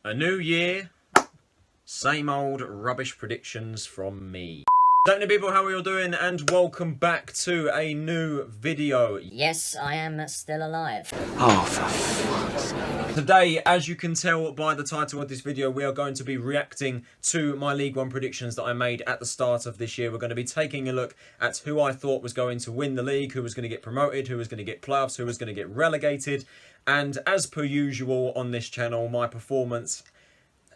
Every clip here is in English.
A new year, same old rubbish predictions from me. Don't know people, how are you all doing, and welcome back to a new video. Yes, I am still alive. Oh, for fuck's sake. Today, as you can tell by the title of this video, we are going to be reacting to my League One predictions that I made at the start of this year. We're going to be taking a look at who I thought was going to win the league, who was going to get promoted, who was going to get playoffs, who was going to get relegated. And as per usual on this channel, my performance,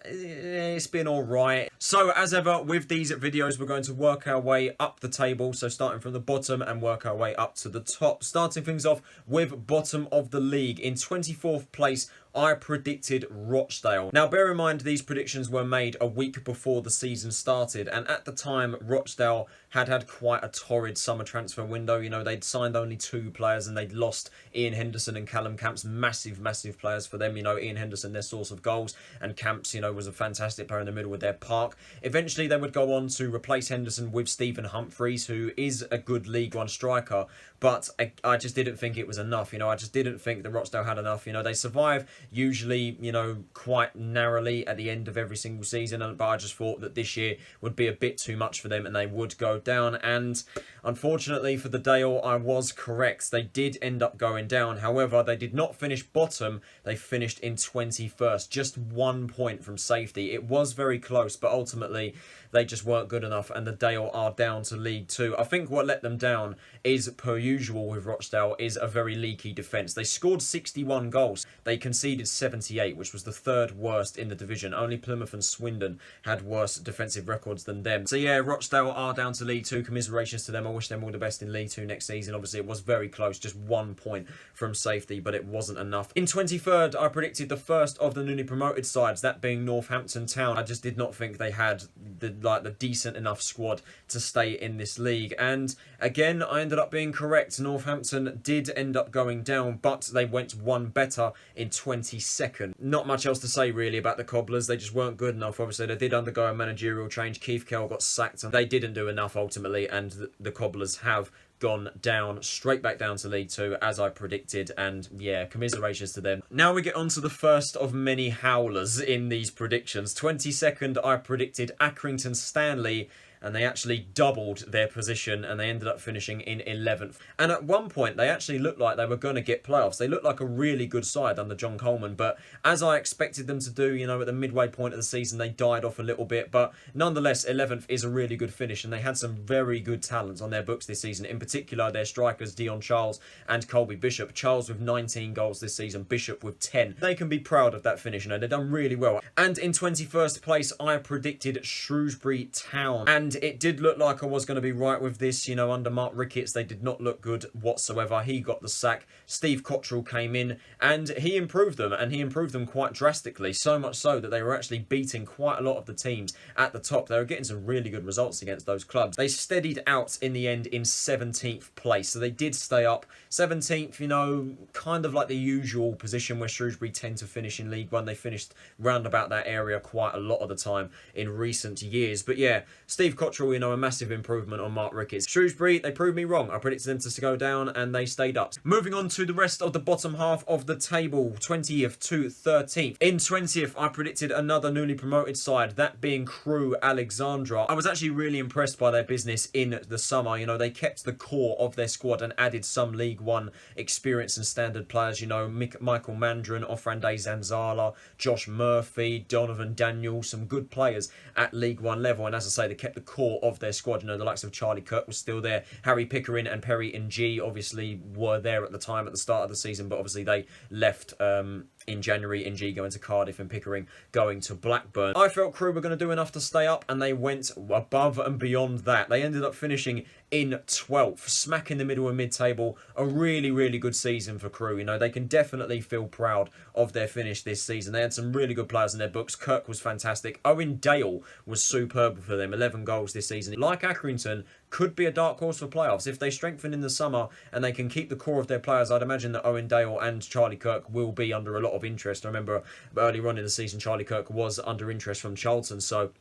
it's been alright. So as ever with these videos, we're going to work our way up the table, so starting from the bottom and work our way up to the top. Starting things off with bottom of the league. In 24th place, I predicted Rochdale. Now bear in mind these predictions were made a week before the season started, and at the time Rochdale had quite a torrid summer transfer window. You know, they'd signed only 2 players and they'd lost Ian Henderson and Callum Camps, massive players for them. You know, Ian Henderson, their source of goals, and Camps, you know, was a fantastic player in the middle of their park. Eventually they would go on to replace Henderson with Stephen Humphreys, who is a good League One striker, but I just didn't think it was enough. You know, I just didn't think that Rochdale had enough. You know, they survive usually, you know, quite narrowly at the end of every single season, but I just thought that this year would be a bit too much for them and they would go down. And unfortunately for the Dale, I was correct. They did end up going down. However, they did not finish bottom. They finished in 21st, just 1 point from safety. It was very close, but ultimately they just weren't good enough, and the Dale are down to League 2. I think what let them down is, per usual with Rochdale, is a very leaky defence. They scored 61 goals. They conceded 78, which was the 3rd worst in the division. Only Plymouth and Swindon had worse defensive records than them. So yeah, Rochdale are down to League 2. Commiserations to them. I wish them all the best in League 2 next season. Obviously, it was very close, just 1 point from safety, but it wasn't enough. In 23rd, I predicted the first of the newly promoted sides, that being Northampton Town. I just did not think they had the decent enough squad to stay in this league, and again I ended up being correct. Northampton did end up going down, but they went one better in 22nd. Not much else to say really about the Cobblers. They just weren't good enough. Obviously they did undergo a managerial change. Keith Kell got sacked and they didn't do enough ultimately, and the Cobblers have gone down, straight back down to League 2 as I predicted, and yeah, commiserations to them. Now we get on to the first of many howlers in these predictions. 22nd, I predicted Accrington Stanley, and they actually doubled their position and they ended up finishing in 11th. And at one point they actually looked like they were going to get playoffs. They looked like a really good side under John Coleman, but as I expected them to do, you know, at the midway point of the season they died off a little bit, but nonetheless 11th is a really good finish, and they had some very good talents on their books this season, in particular their strikers Dion Charles and Colby Bishop. Charles with 19 goals this season, Bishop with 10. They can be proud of that finish, you know, they've done really well. And in 21st place I predicted Shrewsbury Town, and it did look like I was going to be right with this. You know, under Mark Ricketts, they did not look good whatsoever. He got the sack. Steve Cottrell came in and he improved them, and he improved them quite drastically. So much so that they were actually beating quite a lot of the teams at the top. They were getting some really good results against those clubs. They steadied out in the end in 17th place. So they did stay up. 17th, you know, kind of like the usual position where Shrewsbury tend to finish in League One. They finished round about that area quite a lot of the time in recent years. But yeah, Steve Cottrell, you know, a massive improvement on Mark Ricketts. Shrewsbury, they proved me wrong. I predicted them to go down and they stayed up. Moving on to the rest of the bottom half of the table, 20th to 13th. In 20th, I predicted another newly promoted side, that being Crewe Alexandra. I was actually really impressed by their business in the summer. You know, they kept the core of their squad and added some League One experience and standard players. You know, Michael Mandron, Ofrande Zanzala, Josh Murphy, Donovan Daniel, some good players at League One level. And as I say, they kept the core of their squad. You know, the likes of Charlie Kirk was still there. Harry Pickering and Perry Ng obviously were there at the time at the start of the season, but obviously they left in January. Ng going to Cardiff and Pickering going to Blackburn. I felt Crewe were going to do enough to stay up, and they went above and beyond that. They ended up finishing in 12th, smack in the middle of mid-table. A really good season for Crewe. You know, they can definitely feel proud of their finish this season. They had some really good players in their books. Kirk was fantastic. Owen Dale was superb for them. 11 goals this season. Like Accrington, could be a dark horse for playoffs. If they strengthen in the summer and they can keep the core of their players, I'd imagine that Owen Dale and Charlie Kirk will be under a lot of interest. I remember earlier on in the season, Charlie Kirk was under interest from Charlton, so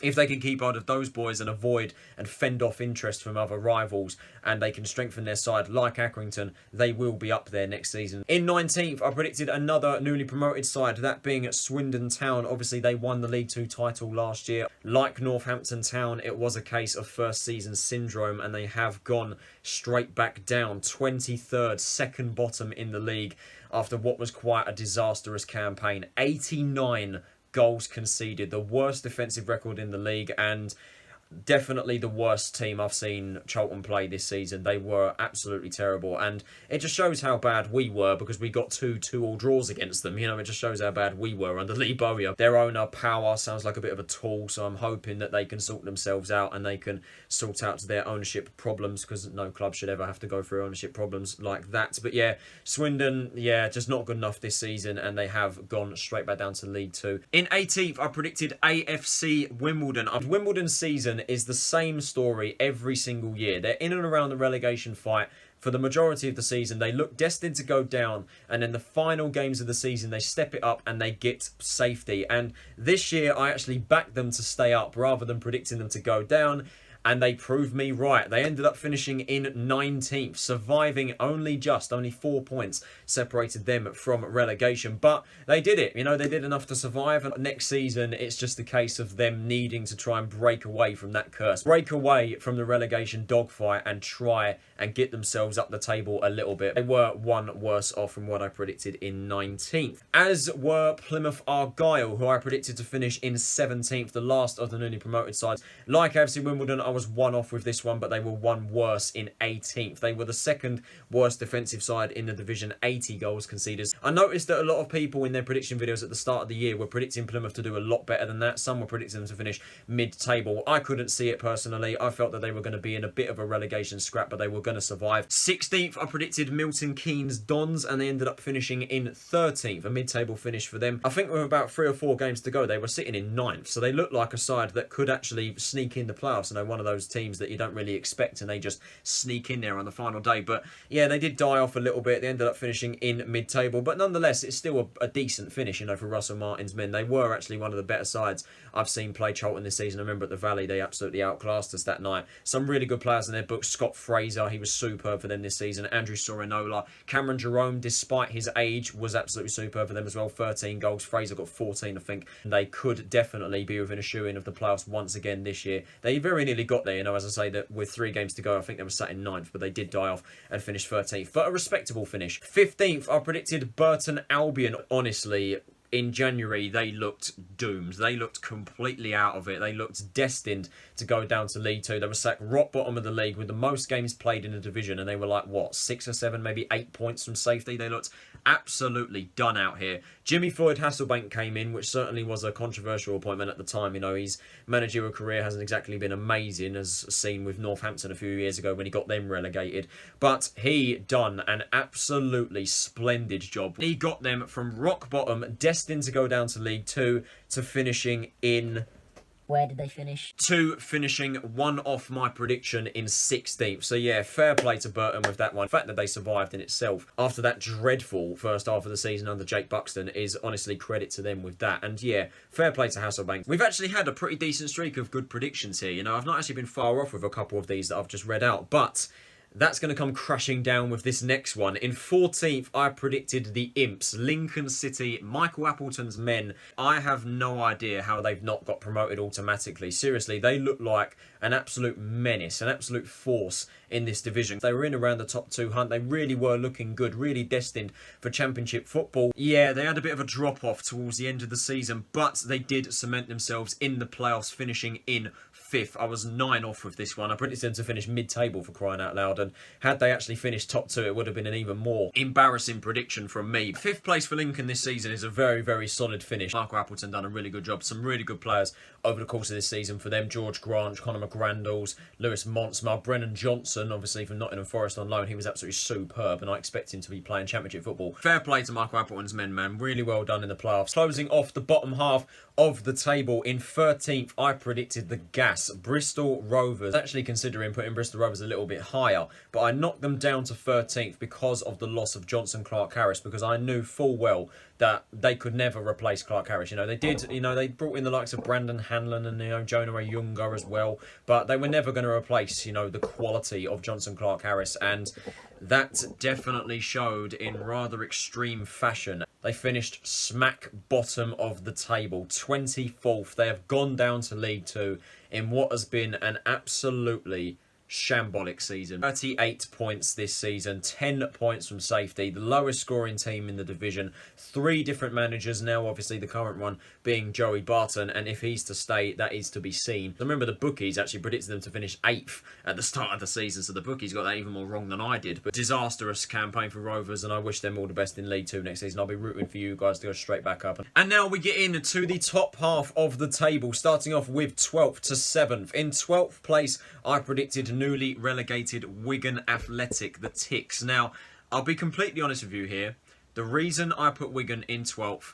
If they can keep hold of those boys and avoid and fend off interest from other rivals, and they can strengthen their side like Accrington, they will be up there next season. In 19th, I predicted another newly promoted side, that being Swindon Town. Obviously, they won the League Two title last year. Like Northampton Town, it was a case of first season syndrome, and they have gone straight back down. 23rd, second bottom in the league after what was quite a disastrous campaign. 89 goals conceded, the worst defensive record in the league, and definitely the worst team I've seen Charlton play this season. They were absolutely terrible, and it just shows how bad we were, because we got 2-2 draws against them. You know, it just shows how bad we were under Lee Bowyer. Their owner, Power, sounds like a bit of a tool, so I'm hoping that they can sort themselves out and they can sort out their ownership problems, because no club should ever have to go through ownership problems like that. But yeah, Swindon, yeah, just not good enough this season, and they have gone straight back down to League Two. In 18th, I predicted AFC Wimbledon. Wimbledon's season is the same story every single year. They're in and around the relegation fight for the majority of the season. They look destined to go down, and in the final games of the season they step it up and they get safety. And this year I actually backed them to stay up rather than predicting them to go down, and they proved me right. They ended up finishing in 19th, surviving only 4 points separated them from relegation. But they did it. You know, they did enough to survive. And next season, it's just a case of them needing to try and break away from that curse. Break away from the relegation dogfight and try and get themselves up the table a little bit. They were one worse off from what I predicted in 19th. As were Plymouth Argyle, who I predicted to finish in 17th, the last of the newly promoted sides. Like AFC Wimbledon, I was one off with this one, but they were one worse in 18th. They were the second worst defensive side in the division, 80 goals conceded. I noticed that a lot of people in their prediction videos at the start of the year were predicting Plymouth to do a lot better than that. Some were predicting them to finish mid-table. I couldn't see it personally. I felt that they were going to be in a bit of a relegation scrap, but they were going to survive. 16th, I predicted Milton Keynes Dons, and they ended up finishing in 13th, a mid-table finish for them. I think with about 3 or 4 games to go, they were sitting in 9th, so they looked like a side that could actually sneak in the playoffs. You know, one of those teams that you don't really expect, and they just sneak in there on the final day. But yeah, they did die off a little bit. They ended up finishing in mid-table, but nonetheless, it's still a decent finish, you know, for Russell Martin's men. They were actually one of the better sides I've seen play Charlton this season. I remember at the Valley, they absolutely outclassed us that night. Some really good players in their books. Scott Fraser, he was superb for them this season. Andrew Sorinola. Cameron Jerome, despite his age, was absolutely superb for them as well. 13 goals. Fraser got 14, I think. They could definitely be within a shoe-in of the playoffs once again this year. They very nearly got there, you know, as I say, that with 3 games to go, I think they were sat in 9th, but they did die off and finished 13th. But a respectable finish. 15th, I predicted Burton Albion. Honestly, in January, they looked doomed. They looked completely out of it. They looked destined to go down to League Two. They were sat rock bottom of the league with the most games played in the division, and they were like, what, 6 or 7, maybe 8 points from safety? They looked absolutely done out here. Jimmy Floyd Hasselbank came in, which certainly was a controversial appointment at the time. You know, his managerial career hasn't exactly been amazing, as seen with Northampton a few years ago when he got them relegated. But he done an absolutely splendid job. He got them from rock bottom, destined to go down to League Two, to finishing in... Where did they finish? To finishing one off my prediction in 16th. So yeah, fair play to Burton with that one. The fact that they survived in itself after that dreadful first half of the season under Jake Buxton is honestly credit to them with that. And yeah, fair play to Hasselbank. We've actually had a pretty decent streak of good predictions here. You know, I've not actually been far off with a couple of these that I've just read out, but that's going to come crashing down with this next one. In 14th, I predicted the Imps, Lincoln City, Michael Appleton's men. I have no idea how they've not got promoted automatically. Seriously, they look like an absolute menace, an absolute force in this division. They were in around the top 2 hunt. They really were looking good, really destined for championship football. Yeah, they had a bit of a drop-off towards the end of the season, but they did cement themselves in the playoffs, finishing in 5th. I was 9 off with this one. I predicted them to finish mid-table, for crying out loud, and had they actually finished top 2, it would have been an even more embarrassing prediction from me. 5th place for Lincoln this season is a very, very solid finish. Michael Appleton done a really good job. Some really good players over the course of this season for them. George Grant, Conor McGrandles, Lewis Monsma, Brennan Johnson, obviously from Nottingham Forest on loan. He was absolutely superb, and I expect him to be playing championship football. Fair play to Michael Appleton's men, man. Really well done in the playoffs. Closing off the bottom half of the table, in 13th, I predicted the gas, Bristol Rovers. Actually considering putting Bristol Rovers a little bit higher, but I knocked them down to 13th because of the loss of Johnson Clark-Harris, because I knew full well that they could never replace Clark Harris. You know, they did, you know, they brought in the likes of Brandon Hanlon and, you know, Jonah Ayunga as well, but they were never going to replace, you know, the quality of Johnson Clark Harris, and that definitely showed in rather extreme fashion. They finished smack bottom of the table, 24th. They have gone down to League Two in what has been an absolutely shambolic season. 38 points this season, 10 points from safety, the lowest scoring team in the division. 3 different managers now, obviously the current one being Joey Barton, and if he's to stay, that is to be seen. I remember the bookies actually predicted them to finish 8th at the start of the season, so the bookies got that even more wrong than I did. But disastrous campaign for Rovers, and I wish them all the best in League Two next season. I'll be rooting for you guys to go straight back up. And now we get into the top half of the table, starting off with 12th to 7th. In 12th place, I predicted newly relegated Wigan Athletic, the Ticks. Now, I'll be completely honest with you here. The reason I put Wigan in 12th,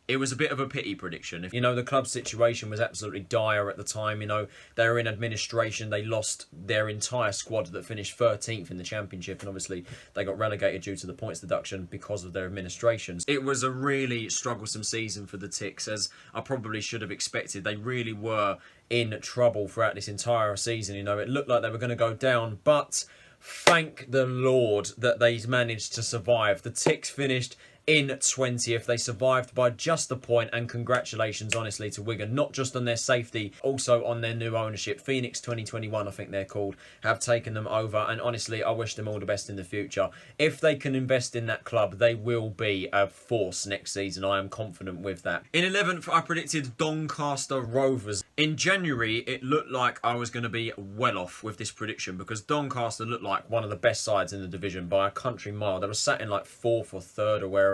it was a bit of a pity prediction. You know, the club's situation was absolutely dire at the time. You know, they were in administration. They lost their entire squad that finished 13th in the Championship. And obviously, they got relegated due to the points deduction because of their administrations. It was a really strugglesome season for the Ticks, as I probably should have expected. They really were in trouble throughout this entire season. You know, it looked like they were going to go down, but thank the Lord that they managed to survive. The Ticks finished in 20th. They survived by just a point, and congratulations honestly to Wigan, not just on their safety, also on their new ownership. Phoenix 2021 I think they're called, have taken them over, and honestly I wish them all the best in the future. If they can invest in that club, they will be a force next season. I am confident with that. In 11th I predicted Doncaster Rovers. In January it looked like I was going to be well off with this prediction, because Doncaster looked like one of the best sides in the division by a country mile. They were sat in like 4th or 3rd or wherever,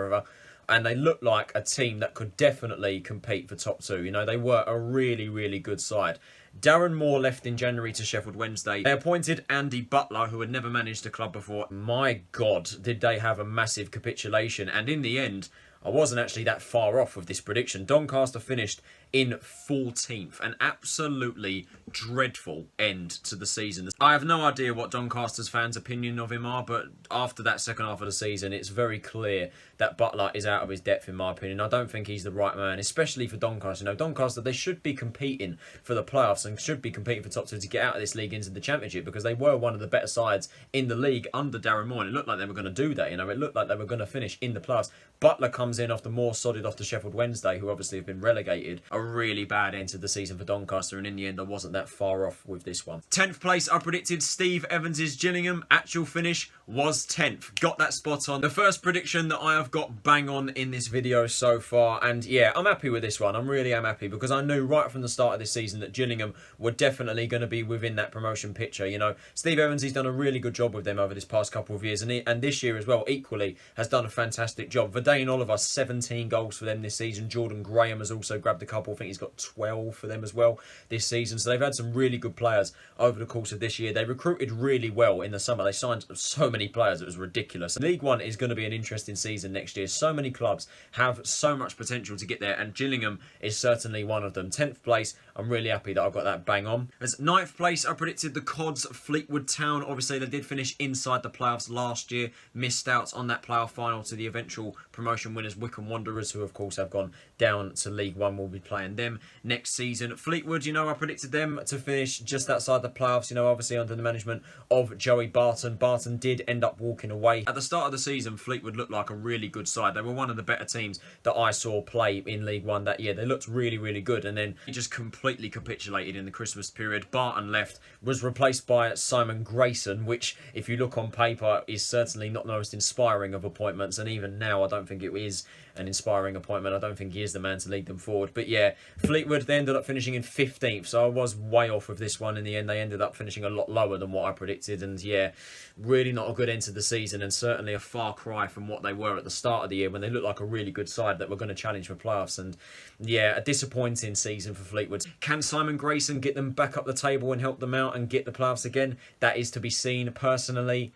and they looked like a team that could definitely compete for top 2. You know, they were a really, really good side. Darren Moore left in January to Sheffield Wednesday. They appointed Andy Butler, who had never managed a club before. My God, did they have a massive capitulation. And in the end, I wasn't actually that far off with this prediction. Doncaster finished in 14th. An absolutely dreadful end to the season. I have no idea what Doncaster's fans' opinion of him are, but after that second half of the season, it's very clear that Butler is out of his depth, in my opinion. I don't think he's the right man, especially for Doncaster. You know, Doncaster, they should be competing for the playoffs and should be competing for top 2 to get out of this league into the Championship, because they were one of the better sides in the league under Darren Moore, and it looked like they were going to do that. You know, it looked like they were going to finish in the playoffs. Butler comes in after Moore sodded off to Sheffield Wednesday, who obviously have been relegated. A really bad end to the season for Doncaster, and in the end I wasn't that far off with this one. 10th place I predicted Steve Evans' Gillingham. Actual finish was 10th. Got that spot on. The first prediction that I have got bang on in this video so far, and yeah, I'm happy with this one. I really am happy, because I knew right from the start of this season that Gillingham were definitely going to be within that promotion picture. You know, Steve Evans, he's done a really good job with them over this past couple of years, and this year as well, equally, has done a fantastic job. Verdane Oliver, 17 goals for them this season. Jordan Graham has also grabbed a couple. I think he's got 12 for them as well this season. So they've had some really good players over the course of this year. They recruited really well in the summer. They signed so many players, it was ridiculous. League One is going to be an interesting season next year. So many clubs have so much potential to get there, and Gillingham is certainly one of them. 10th place, I'm really happy that I've got that bang on. As 9th place, I predicted the Cods Fleetwood Town. Obviously, they did finish inside the playoffs last year, missed out on that playoff final to the eventual promotion winners Wycombe Wanderers, who of course have gone down to League One. We'll be playing them next season. Fleetwood, you know, I predicted them to finish just outside the playoffs, you know, obviously under the management of Joey Barton. Barton did end up walking away. At the start of the season, Fleetwood looked like a really good side. They were one of the better teams that I saw play in League One that year. They looked really, really good, and then he just completely capitulated in the Christmas period. Barton left, was replaced by Simon Grayson, which, if you look on paper, is certainly not the most inspiring of appointments, and even now I don't think it is an inspiring appointment. I don't think he is the man to lead them forward. But yeah, Fleetwood, they ended up finishing in 15th, so I was way off with this one. In the end, they ended up finishing a lot lower than what I predicted, and yeah, really not a good end to the season, and certainly a far cry from what they were at the start of the year when they looked like a really good side that were going to challenge for playoffs. And yeah, a disappointing season for Fleetwood. Can Simon Grayson get them back up the table and help them out and get the playoffs again? That is to be seen. Personally,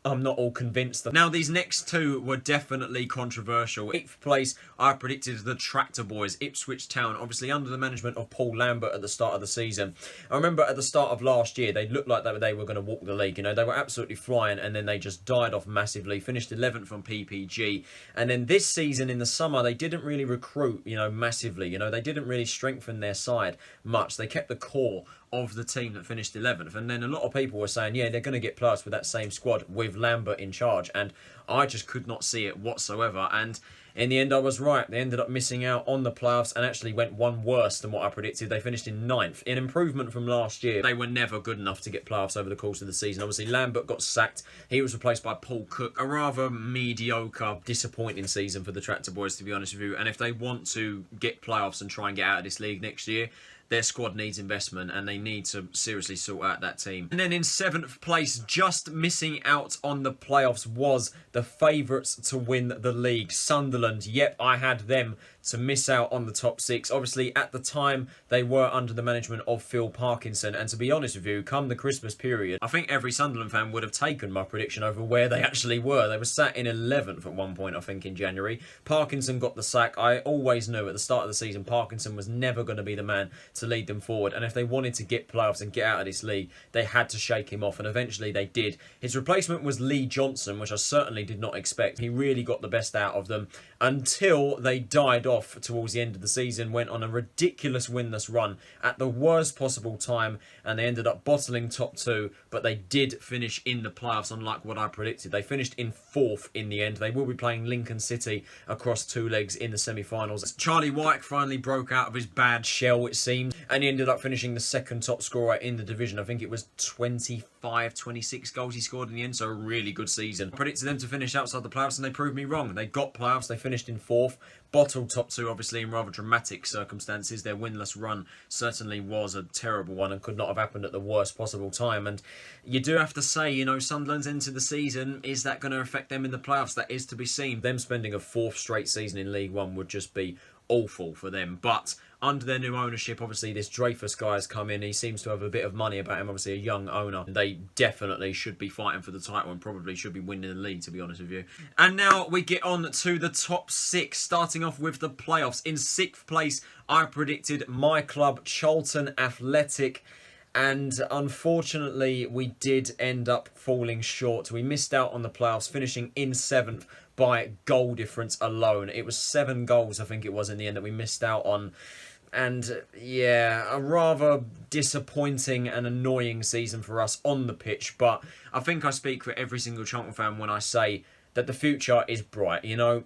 I'm not all convinced. Now, these next two were definitely controversial. 8th place, I predicted the Tractor Boys, Ipswich Town, obviously under the management of Paul Lambert at the start of the season. I remember at the start of last year, they looked like they were going to walk the league. You know, they were absolutely flying, and then they just died off massively, finished 11th on PPG. And then this season in the summer, they didn't really recruit, you know, massively. You know, they didn't really strengthen their side much. They kept the core of the team that finished 11th, and then a lot of people were saying, yeah, they're going to get playoffs with that same squad with Lambert in charge, and I just could not see it whatsoever. And in the end, I was right. They ended up missing out on the playoffs and actually went one worse than what I predicted. They finished in 9th, an improvement from last year. They were never good enough to get playoffs over the course of the season. Obviously, Lambert got sacked. He was replaced by Paul Cook. A rather mediocre, disappointing season for the Tractor Boys, to be honest with you. And if they want to get playoffs and try and get out of this league next year, their squad needs investment, and they need to seriously sort out that team. And then in 7th place, just missing out on the playoffs, was the favourites to win the league, Sunderland. Yep, I had them to miss out on the top 6. Obviously, at the time, they were under the management of Phil Parkinson. And to be honest with you, come the Christmas period, I think every Sunderland fan would have taken my prediction over where they actually were. They were sat in 11th at one point, I think, in January. Parkinson got the sack. I always knew at the start of the season, Parkinson was never going to be the man to lead them forward. And if they wanted to get playoffs and get out of this league, they had to shake him off. And eventually they did. His replacement was Lee Johnson, which I certainly did not expect. He really got the best out of them until they died off towards the end of the season, went on a ridiculous winless run at the worst possible time, and they ended up bottling top 2, but they did finish in the playoffs, unlike what I predicted. They finished in 4th in the end. They will be playing Lincoln City across 2 legs in the semi-finals. Charlie White finally broke out of his bad shell, it seemed, and he ended up finishing the 2nd top scorer in the division. I think it was 26 goals he scored in the end, so a really good season. I predicted them to finish outside the playoffs, and they proved me wrong. They got playoffs. They finished in 4th. Bottled top 2, obviously, in rather dramatic circumstances. Their winless run certainly was a terrible one and could not have happened at the worst possible time. And you do have to say, you know, Sunderland's into the season. Is that going to affect them in the playoffs? That is to be seen. Them spending a 4th straight season in League One would just be awful for them. But under their new ownership, obviously, this Dreyfus guy has come in. He seems to have a bit of money about him, obviously a young owner. They definitely should be fighting for the title and probably should be winning the league, to be honest with you. And now we get on to the top 6, starting off with the playoffs. In 6th place, I predicted my club, Charlton Athletic. And unfortunately, we did end up falling short. We missed out on the playoffs, finishing in 7th by goal difference alone. It was 7 goals, I think it was, in the end, that we missed out on. And yeah, a rather disappointing and annoying season for us on the pitch. But I think I speak for every single Charlton fan when I say that the future is bright, you know.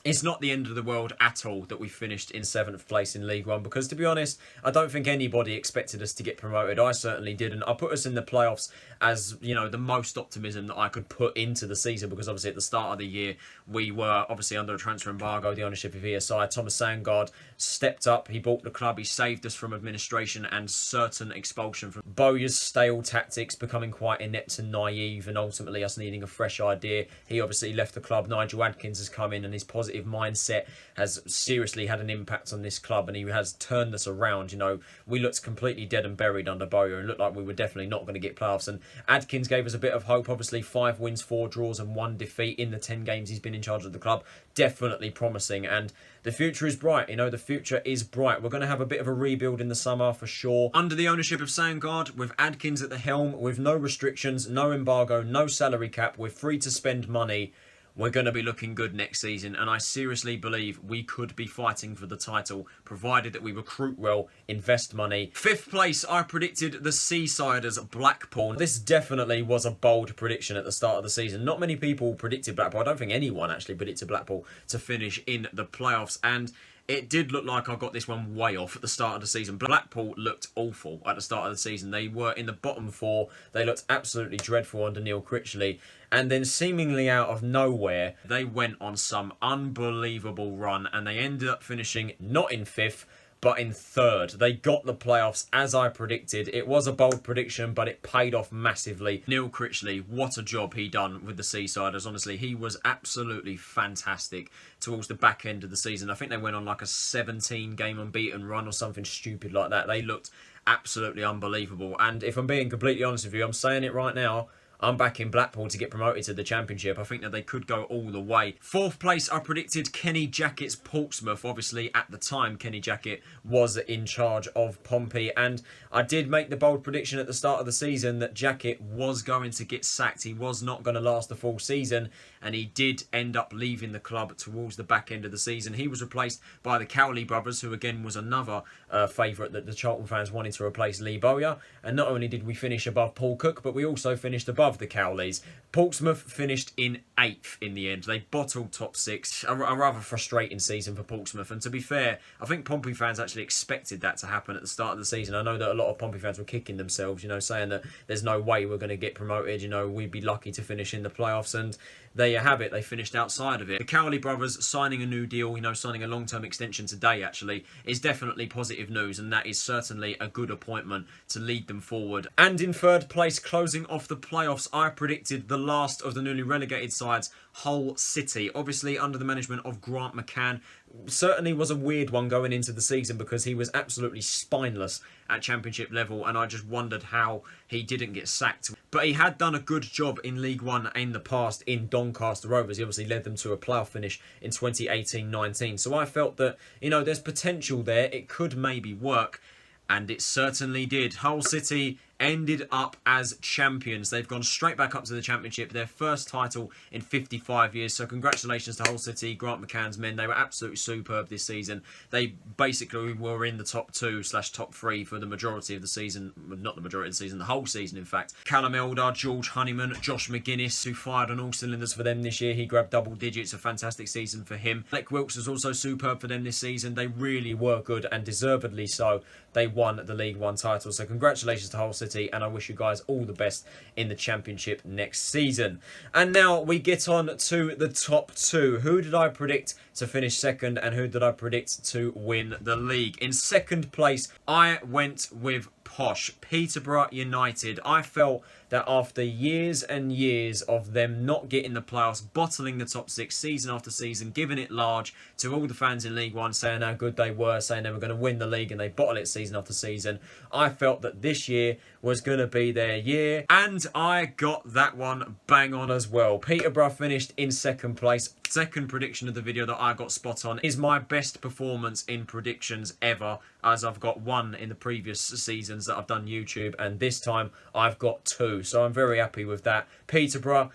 It's not the end of the world at all that we finished in 7th place in League One, because to be honest, I don't think anybody expected us to get promoted. I certainly didn't. I put us in the playoffs as, you know, the most optimism that I could put into the season, because obviously at the start of the year, we were obviously under a transfer embargo, the ownership of ESI. Thomas Sandgaard stepped up. He bought the club. He saved us from administration and certain expulsion from Bowyer's stale tactics, becoming quite inept and naive, and ultimately us needing a fresh idea. He obviously left the club. Nigel Adkins has come in, and his positive mindset has seriously had an impact on this club, and he has turned us around. You know, we looked completely dead and buried under Bowyer and looked like we were definitely not going to get playoffs, and Adkins gave us a bit of hope. Obviously 5 wins, 4 draws and 1 defeat in the 10 games he's been in charge of the club. Definitely promising, and the future is bright. You know, the future is bright. We're going to have a bit of a rebuild in the summer for sure. Under the ownership of Sandgaard, with Adkins at the helm, with no restrictions, no embargo, no salary cap, we're free to spend money. We're going to be looking good next season, and I seriously believe we could be fighting for the title, provided that we recruit well, invest money. 5th place, I predicted the Seasiders, Blackpool. This definitely was a bold prediction at the start of the season. Not many people predicted Blackpool. I don't think anyone actually predicted Blackpool to finish in the playoffs, and it did look like I got this one way off at the start of the season. Blackpool looked awful at the start of the season. They were in the bottom 4. They looked absolutely dreadful under Neil Critchley. And then seemingly out of nowhere, they went on some unbelievable run, and they ended up finishing not in 5th, but in 3rd. They got the playoffs as I predicted. It was a bold prediction, but it paid off massively. Neil Critchley, what a job he done with the Seasiders. Honestly, he was absolutely fantastic towards the back end of the season. I think they went on like a 17-game unbeaten run or something stupid like that. They looked absolutely unbelievable. And if I'm being completely honest with you, I'm saying it right now, I'm backing Blackpool to get promoted to the Championship. I think that they could go all the way. 4th place, I predicted Kenny Jackett's Portsmouth. Obviously, at the time, Kenny Jackett was in charge of Pompey, and I did make the bold prediction at the start of the season that Jackett was going to get sacked. He was not going to last the full season, and he did end up leaving the club towards the back end of the season. He was replaced by the Cowley brothers, who again was another favourite that the Charlton fans wanted to replace Lee Bowyer. And not only did we finish above Paul Cook, but we also finished above the Cowleys. Portsmouth finished in 8th in the end. They bottled top 6. A rather frustrating season for Portsmouth. And to be fair, I think Pompey fans actually expected that to happen at the start of the season. I know that a lot of Pompey fans were kicking themselves, saying that there's no way we're going to get promoted. We'd be lucky to finish in the playoffs. And there you have it. They finished outside of it. The Cowley brothers signing a new deal, signing a long-term extension today, actually, is definitely positive news. And that is certainly a good appointment to lead them forward. And in 3rd place, closing off the playoffs, I predicted the last of the newly relegated sides, Hull City. Obviously, under the management of Grant McCann. Certainly was a weird one going into the season because he was absolutely spineless at Championship level, and I just wondered how he didn't get sacked. But he had done a good job in League One in the past in Doncaster Rovers. He obviously led them to a playoff finish in 2018-19. So I felt that, there's potential there. It could maybe work. And it certainly did. Hull City ended up as champions. They've gone straight back up to the Championship, their first title in 55 years. So congratulations to Hull City, Grant McCann's men. They were absolutely superb this season. They basically were in the top 2/top 3 for the majority of the season. Not the majority of the season, the whole season, in fact. Callum Elder, George Honeyman, Josh McGuinness, who fired on all cylinders for them this year. He grabbed double digits. A fantastic season for him. Alec Wilkes was also superb for them this season. They really were good, and deservedly so. They won the League One title. So congratulations to Hull City, and I wish you guys all the best in the Championship next season. And now we get on to the top 2. Who did I predict to finish 2nd, and who did I predict to win the league? In 2nd place, I went with Posh, Peterborough United. I felt that after years and years of them not getting the playoffs, bottling the top 6 season after season, giving it large to all the fans in League One, saying how good they were, saying they were going to win the league, and they bottle it season after season. I felt that this year was going to be their year, and I got that one bang on as well. Peterborough finished in 2nd place. Second prediction of the video that I got spot on is my best performance in predictions ever, as I've got 1 in the previous seasons that I've done YouTube, and this time I've got 2, so I'm very happy with that. Peterborough,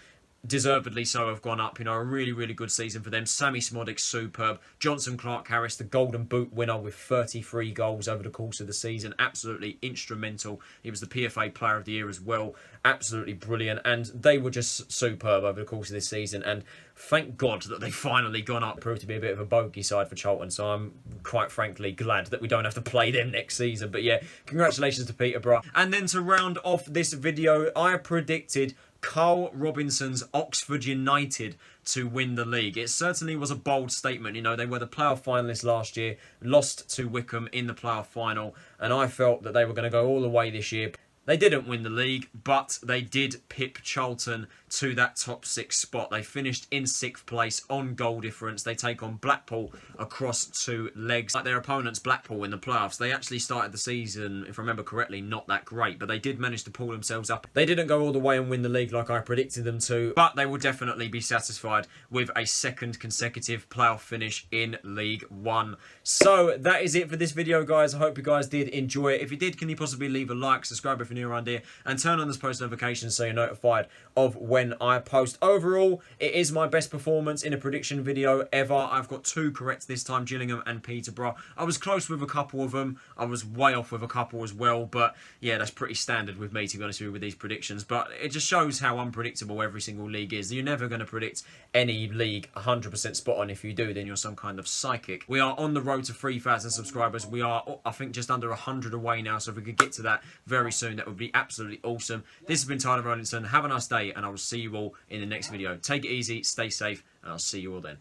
deservedly so, have gone up. A really, really good season for them. Sammy Smodic, superb. Johnson Clark-Harris, the Golden Boot winner with 33 goals over the course of the season. Absolutely instrumental. He was the PFA Player of the Year as well. Absolutely brilliant. And they were just superb over the course of this season. And thank God that they finally gone up. Proved to be a bit of a bogey side for Charlton. So I'm quite frankly glad that we don't have to play them next season. But yeah, congratulations to Peterborough. And then to round off this video, I predicted Carl Robinson's Oxford United to win the league. It certainly was a bold statement. They were the playoff finalists last year, lost to Wycombe in the playoff final, and I felt that they were going to go all the way this year. They didn't win the league, but they did pip Charlton to that top 6 spot. They finished in 6th place on goal difference. They take on Blackpool across 2 legs. Like their opponents, Blackpool, in the playoffs, they actually started the season, if I remember correctly, not that great, but they did manage to pull themselves up. They didn't go all the way and win the league like I predicted them to, but they will definitely be satisfied with a 2nd consecutive playoff finish in League One. So that is it for this video, guys. I hope you guys did enjoy it. If you did, can you possibly leave a like, subscribe if you're new around here, and turn on those post notifications so you're notified of when I post. Overall, it is my best performance in a prediction video ever. I've got 2 correct this time, Gillingham and Peterborough. I was close with a couple of them. I was way off with a couple as well, but yeah, that's pretty standard with me, to be honest with you, with these predictions. But it just shows how unpredictable every single league is. You're never going to predict any league 100% spot on. If you do, then you're some kind of psychic. We are on the road to 3,000 subscribers. We are, I think, just under 100 away now, so if we could get to that very soon, that would be absolutely awesome. This has been Tyler Rollinson. Have a nice day, and I will see you all in the next video. Take it easy, stay safe, and I'll see you all then.